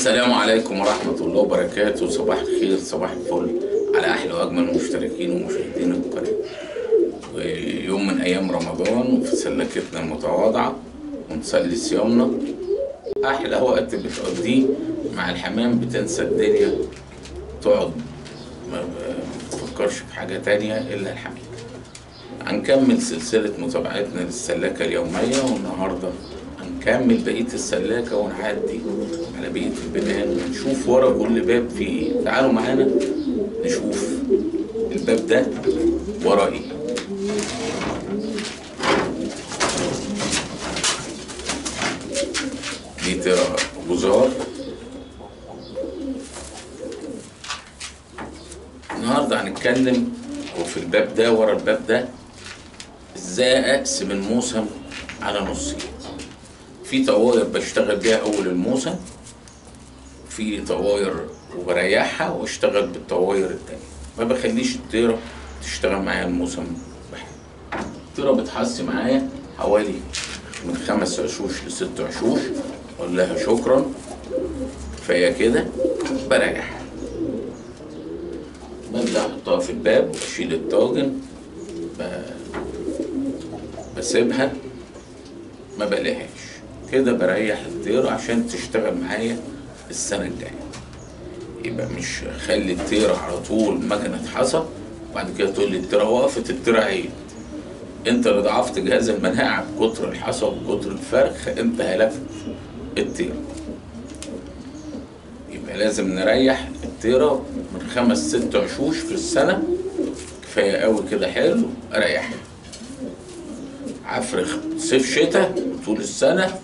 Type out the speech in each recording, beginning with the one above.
السلام عليكم ورحمة الله وبركاته. صباح الخير، صباح الفل على أحلى وأجمل مشتركين ومشاهدين القناة. ويوم من أيام رمضان وفي سلكتنا المتواضعة ونصلي صيامنا. أحلى وقت بتقضيه مع الحمام، بتنسى الدنيا، تقعد ما تفكرش في حاجة تانية إلا الحمام. هنكمل سلسلة متابعتنا للسلاكة اليومية، والنهاردة هنكمل بقية السلاكة ونعدي على بقية البيبان ونشوف ورا كل باب فيه ايه. تعالوا معانا نشوف الباب ده ورا ايه. دي ترى جزار. النهارده هنتكلم وفي الباب ده ورا الباب ده ازاي اقسم الموسم على نصين. في طواير بشتغل بيها اول الموسم، في طواير وبريحها واشتغل بالطواير التانية. ما بخليش الطيرة تشتغل معايا الموسم بحاجة. الطيرة بتحسي معايا حوالي من 5 عشوش ل6 عشوش، اقول لها شكرا كفايه كده، بريحها. ببدأ احطها في الباب واشيل الطاجن، بسيبها ما بلاقيهاش كده، بريح الطيرة عشان تشتغل معايا السنة الجاية. يبقى مش خلي الطيرة على طول مكنة حصى وبعد كده تقول لي الطيرة وقفت، الطيرة عيد. انت اللي ضعفت جهاز المناعة بكتر الحصى وبكتر الفرخ، انت هلكت الطيرة. يبقى لازم نريح الطيرة من 5 6 عشوش في السنة، كفاية قوي كده، حلو اريحها. عفرخ صيف شتاء طول السنة،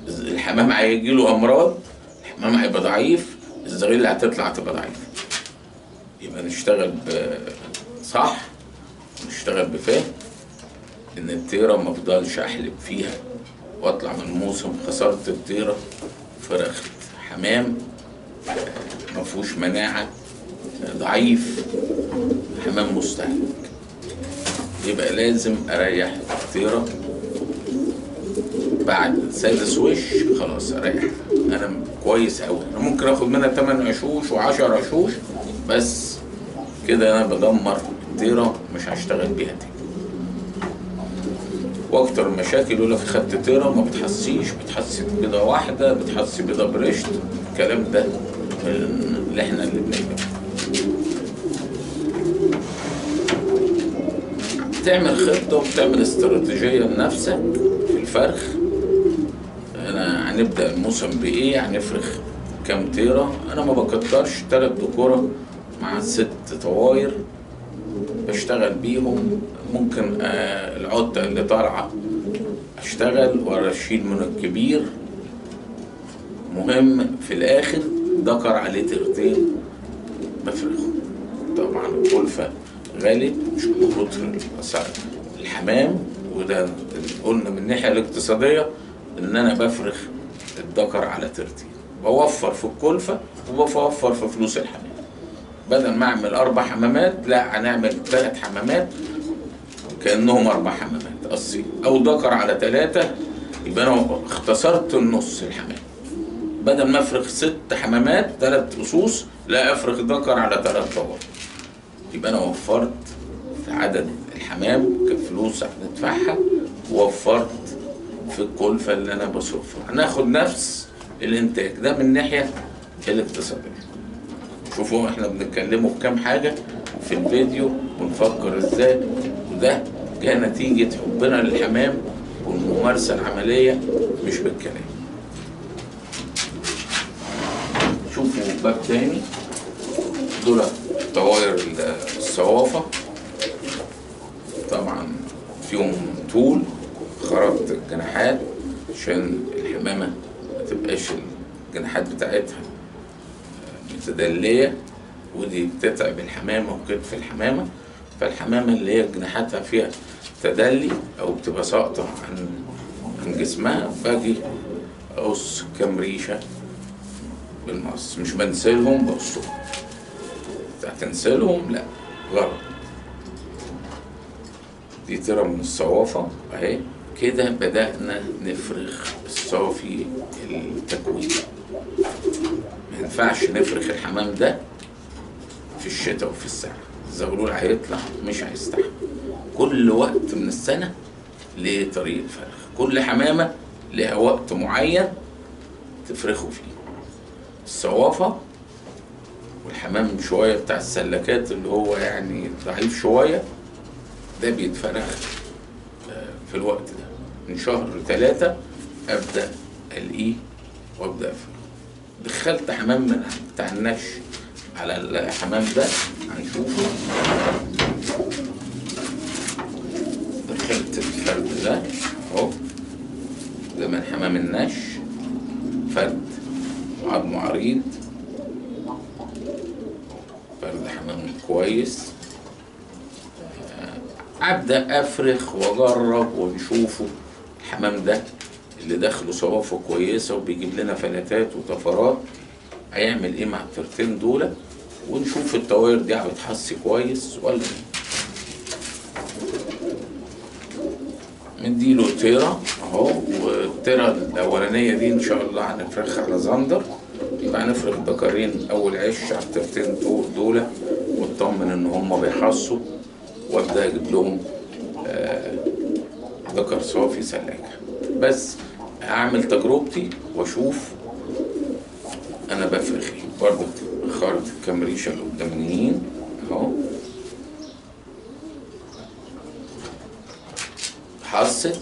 الحمام هيجيله امراض، الحمام هيبقى ضعيف، الزغيل اللي هتطلع هتبقى ضعيفة. يبقى نشتغل صح، نشتغل بفهم، ان الطيرة ما افضلش احلب فيها واطلع من الموسم خسرت الطيرة، فرخت حمام ما فيهوش مناعة، ضعيف، حمام مستهلك. يبقى لازم اريح الطيرة بعد 6 وش، خلاص اريح. انا كويس قوي، انا ممكن اخد منها 8 عشوش و10 عشوش، بس كده انا بدمر الطيرة، مش هشتغل بيها تاني. واكتر المشاكل يقول لك خدت طيرة ما بتحسيش، بتحسي بيضة واحدة، بتحسي بيضة برشت. الكلام ده اللي احنا اللي بنعمله. تعمل خطة وتعمل استراتيجية لنفسك في الفرخ. انا هنبدأ الموسم بايه، هنفرخ كام طيرة. انا ما بكترش، 3 دكورة مع 6 طواير بشتغل بيهم. ممكن العدة اللي طالعة اشتغل واشيل من الكبير. مهم في الاخر ذكر عليه طيرتين بفرخه. طبعا الكلفة غالي، مش كتر الحمام، وده قلنا من الناحية الاقتصادية ان انا بفرخ الذكر على طيرتين، بوفر في الكلفة وبوفر في فلوس الحمام. بدل ما اعمل 4 حمامات، لا هنعمل 3 حمامات كأنهم 4 حمامات قصي، او ذكر على 3، يبقى انا اختصرت النص الحمام. بدل ما افرخ 6 حمامات 3 قصوص، لا افرخ ذكر على 3 طوال، يبقى انا وفرت في عدد الحمام كفلوس هندفعها، ووفرت في الكلفة اللي انا بصرفها. هناخد نفس الانتاج ده من الناحية الاقتصادية. شوفوا احنا بنتكلموا في كام حاجة في الفيديو ونفكر ازاي، وده جاء نتيجة حبنا للحمام والممارسة العملية مش بالكلام. شوفوا باب تاني، دول طواير الصوافة، طبعا فيهم طول، خرطت الجناحات عشان الحمامة ما تبقاش الجناحات بتاعتها متدلية، ودي بتتعب الحمامة وكتف الحمامة. فالحمامة اللي هي جناحاتها فيها تدلي او بتبقى ساقطة عن جسمها، باجي اقص كام ريشة بالمقص، مش بنسلهم، بقصهم. هتنسلهم لا، غلط. دي ترى من الصوافة اهي كده. بدأنا نفرخ الصافي التكوين ما ينفعش نفرخ الحمام ده في الشتاء وفي السنة، الزغلول هيطلع مش هيستحمل. كل وقت من السنة ليه طريقة فرخ، كل حمامة لها وقت معين تفرخوا فيه. الصوافة والحمام شوية بتاع السلكات اللي هو يعني ضعيف شوية ده بيتفرخ في الوقت ده من شهر 3 أبدأ ألقيه وأبدأ أفرخ. دخلت حمام من بتاع النش على الحمام ده هنشوفه. دخلت الفرد ده اهو، ده من حمام النش، فرد عظمه عريض، فرد حمام كويس. ابدا افرخ واجرب ونشوفه الحمام ده اللي داخله صوافه كويسه وبيجيب لنا فلاتات وطفرات هيعمل ايه مع الترتين دول، ونشوف الطواير دي هتحصي كويس ولا ايه. مديله تيرة اهو، والتيرة الاولانيه دي ان شاء الله هنفرخها على زندر، يبقى هنفرخ ذكرين اول عش على الترتين دول واطمن ان هم بيحصوا، وابدا اجيب لهم ذكر صافي سلاكه. بس هعمل تجربتي واشوف انا بفرخ ايه. برضه خارط الكمريشه القداميين اهو، حصت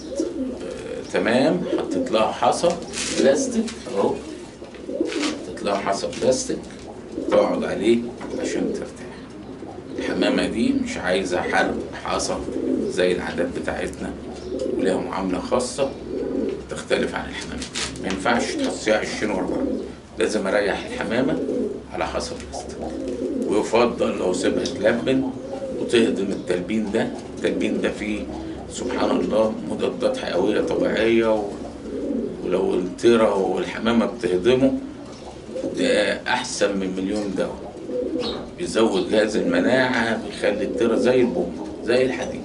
تمام، حطيت لها حصى بلاستيك اهو، حطيت لها حصى بلاستيك تقعد عليه عشان ترتاح. الحمامه دي مش عايزه حرق حصى زي العادات بتاعتنا، ولها معامله خاصه تختلف عن الحمامه. ما ينفعش تحصيها 20 ورا، لازم اريح الحمامه على حصى بلاستيك، ويفضل لو سيبها تلبن وتهضم التلبين ده. التلبين ده فيه سبحان الله مضادات حيويه طبيعيه، ولو التيرة والحمامه بتهضمه ده احسن من مليون دواء. بيزود جهاز المناعه، بيخلي التيرة زي البوم زي الحديد.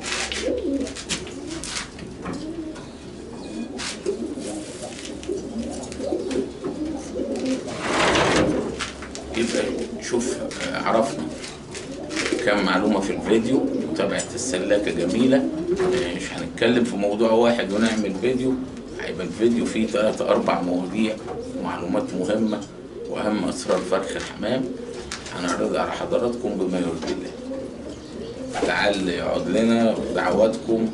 يبقى شوف عرفنا كم معلومة في الفيديو. متابعة السلاكة جميلة، مش هنتكلم في موضوع واحد ونعمل فيديو، هيبقى الفيديو فيه 3-4 مواضيع ومعلومات مهمة وأهم أسرار فرخ الحمام هنعرضها على حضراتكم بما يرضي الله. لعل يقعد لنا دعواتكم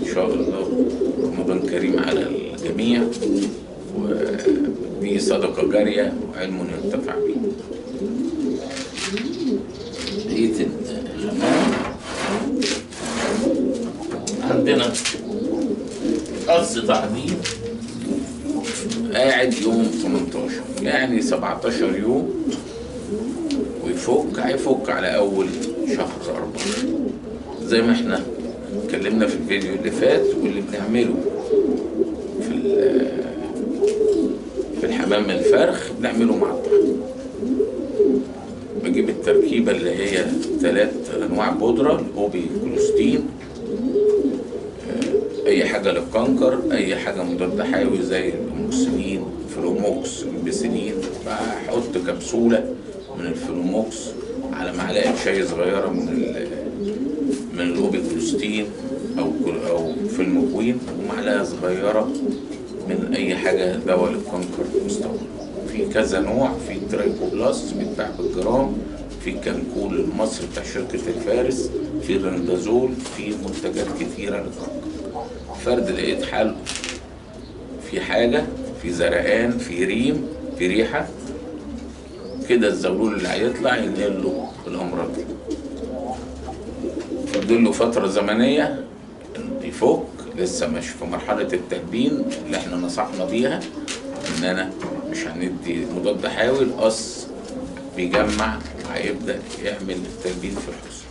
إن شاء الله. رمضان كريم على الجميع، ودي صدقة جارية وعلم ينتفع به. بقية الحمام عندنا قص تعديل قاعد يوم 18، يعني 17 يوم ويفك. هيفك على أول شهر 4 زي ما احنا اتكلمنا في الفيديو اللي فات، واللي بنعمله في الحمام الفرخ بنعمله مع الطحن. بجيب التركيبة اللي هي 3 أنواع بودرة، الأوبي كلوستين، أي حاجة للكنكر، أي حاجة مضاد حيوي زي الأموكسلين، فلوموكس، البسلين. بحط كبسولة من الفلوموكس على معلقة شاي صغيرة من الأوبي كلوستين أو فيلموكوين، ومعلقة صغيرة من أي حاجة دواء للكنكر مستورد. في كذا نوع، في ترايكوبلاست بيتباع بالجرام، في كانكول المصري بتاع شركة الفارس، في رندازول، في منتجات كتيرة للكنكر. فرد لقيت حل، في حاجة، في زرقان، في ريم، في ريحة كده، الزغلول اللي هيطلع ينقل له الأمراض دي. فضل فترة زمنية يفك، لسه مش في مرحلة التلبين اللي احنا نصحنا بيها، ان انا مش هندي مضاد حيوي. القص بيجمع وهيبدأ يعمل التلبين في الحصن،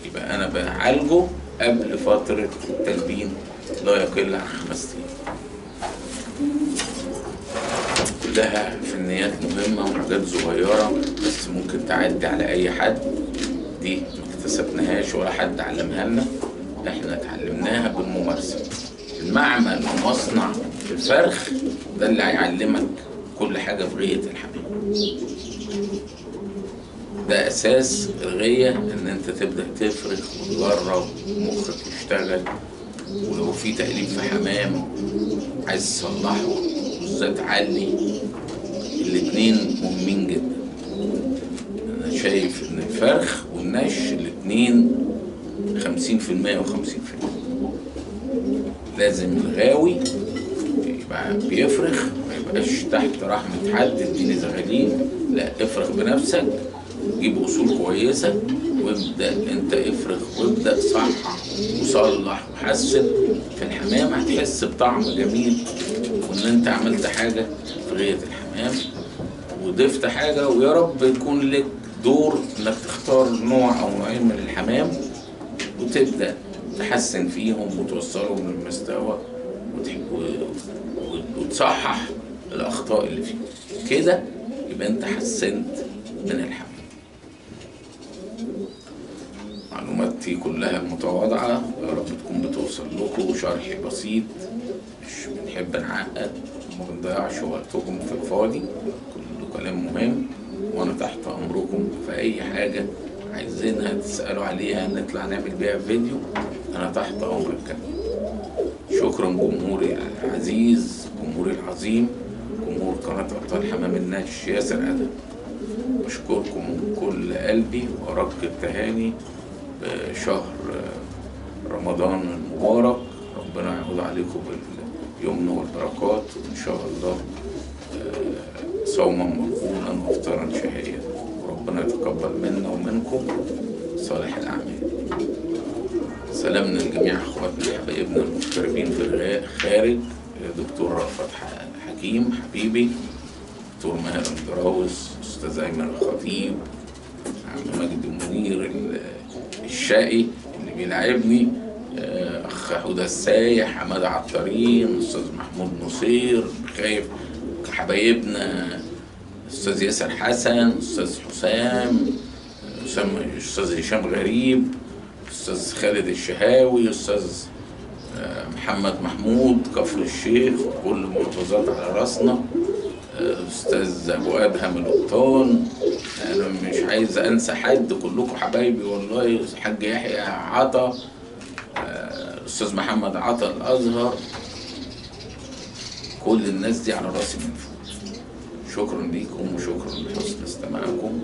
يبقى انا بعالجه قبل فترة التلبين لا يقل عن 5 أيام. كلها فنيات مهمة وحاجات صغيرة بس ممكن تعدي على اي حد. دي ما اكتسبناهاش ولا حد علمها لنا، احنا اتعلمناها بالممارسة. المعمل ومصنع الفرخ ده اللي هيعلمك كل حاجة في غاية الحمام. ده اساس الغية، ان انت تبدأ تفرخ وتجرب مخك يشتغل. ولو في تقليب في حمام عايز تصلحه ازاي تعلي، الاتنين مهمين جدا. انا شايف ان الفرخ والنش الاتنين 50% و50%. لازم الغاوي يبقى بيفرخ، ما يبقاش تحت رحمة حد اديني زغاليل، لا افرخ بنفسك، جيب اصول كويسة وابدأ انت افرخ، وابدأ صحح وصلح وحسن في الحمام. هتحس بطعم جميل وان انت عملت حاجة في غاية الحمام وضفت حاجة. ويا رب يكون لك دور انك تختار نوع او نوعين من الحمام وتبدأ تحسن فيهم وتوصلهم للمستوى وتصحح الأخطاء اللي فيه. كده يبقى أنت حسنت من الحمام. معلوماتي كلها متواضعة، يا رب تكون بتوصل لكم. شرحي بسيط، مش بنحب نعقد وما بنضيعش وقتكم في الفاضي، كله كلام مهم. وأنا تحت أمركم في أي حاجة عايزينها تسألوا عليها نطلع نعمل بيها فيديو، أنا تحت أمرك. شكرا جمهوري العزيز، جمهوري العظيم، جمهور قناة أبطال حمام النش ياسر أدهم. بشكركم من كل قلبي وأرق التهاني بشهر رمضان المبارك. ربنا يعود عليكم باليمن والبركات، وإن شاء الله صوما مقبولا وافطارا شهيا، وربنا يتقبل منا ومنكم صالح الأعمال. سلامنا لجميع اخواتنا حبايبنا المغتربين في الخارج، دكتور رأفت حكيم حبيبي، دكتور ماهر الجراوس، استاذ ايمن الخطيب، عم مجدي منير الشقي اللي بيلعبني، اخ حوده السايح، حماده عطارين، استاذ محمود نصير خايف، حبايبنا استاذ ياسر حسن، استاذ حسام، استاذ هشام غريب، استاذ خالد الشهاوي، استاذ محمد محمود كفر الشيخ، كل المحافظات على راسنا، استاذ ابو ادهم القبطان. انا مش عايز انسى حد، كلكم حبايبي والله. حاج يحيى عطا، استاذ محمد عطا الازهر، كل الناس دي على راسي من فوق. شكرا ليكم وشكرا لحسن استماعكم.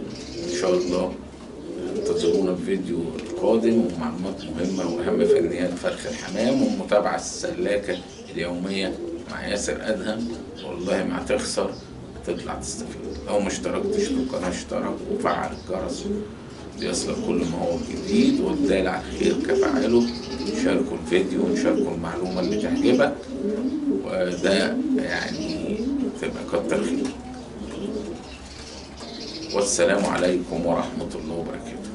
ان شاء الله انتظرونا في فيديو القادم ومعلومات مهمة وأهم فنيات فرخ الحمام والمتابعة السلاكة اليومية مع ياسر أدهم. والله ما هتخسر، تطلع تستفيد. لو ما اشتركتش في القناة اشترك وفعل الجرس ليصلك كل ما هو جديد، والدال على الخير كفاعله. شاركوا الفيديو وشاركوا المعلومة اللي تعجبك، وده يعني تبقى كتر خير. والسلام عليكم ورحمة الله وبركاته.